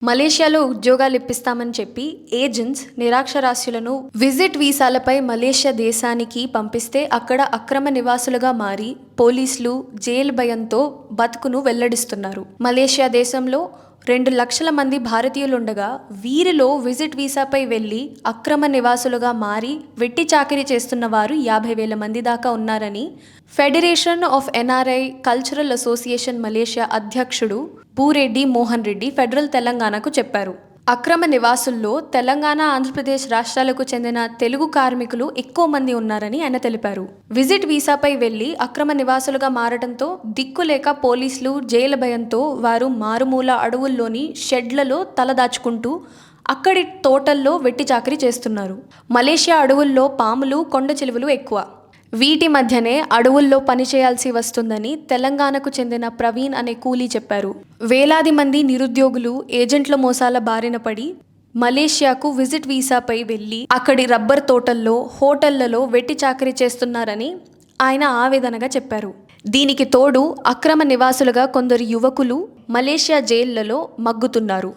మలేషియాలో ఉద్యోగాలు ఇప్పిస్తామని చెప్పి ఏజెంట్స్ నిరక్షరాస్యులను విజిట్ వీసాలపై మలేషియా దేశానికి పంపిస్తే అక్కడ అక్రమ నివాసులుగా మారి పోలీసులు జైలు భయంతో బతుకును వెల్లడిస్తున్నారు. మలేషియా దేశంలో 2 లక్షల మంది భారతీయులుండగా వీరిలో విజిట్ వీసాపై వెళ్లి అక్రమ నివాసులుగా మారి వెట్టి చాకిరీ చేస్తున్న వారు 50,000 మంది దాకా ఉన్నారని federation of NRI cultural association Malaysia అధ్యక్షుడు బూరెడ్డి మోహన్ రెడ్డి ఫెడరల్ తెలంగాణకు చెప్పారు. అక్రమ నివాసుల్లో తెలంగాణ, ఆంధ్రప్రదేశ్ రాష్ట్రాలకు చెందిన తెలుగు కార్మికులు ఎక్కువ మంది ఉన్నారని ఆయన తెలిపారు. విజిట్ వీసాపై వెళ్లి అక్రమ నివాసులుగా మారడంతో దిక్కులేక పోలీసులు జైలు భయంతో వారు మారుమూల అడవుల్లోని షెడ్లలో తలదాచుకుంటూ అక్కడి తోటల్లో వెట్టి చాకిరీ చేస్తున్నారు. మలేషియా అడవుల్లో పాములు, కొండ చిలువలు ఎక్కువ. వీటి మధ్యనే అడవుల్లో పనిచేయాల్సి వస్తుందని తెలంగాణకు చెందిన ప్రవీణ్ అనే కూలీ చెప్పారు. వేలాది మంది నిరుద్యోగులు ఏజెంట్ల మోసాల బారిన పడి మలేషియాకు విజిట్ వీసాపై వెళ్లి అక్కడి రబ్బర్ తోటల్లో, హోటళ్లలో వెట్టి చాకిరీ చేస్తున్నారని ఆయన ఆవేదనగా చెప్పారు. దీనికి తోడు అక్రమ నివాసులుగా కొందరు యువకులు మలేషియా జైళ్లలో మగ్గుతున్నారు.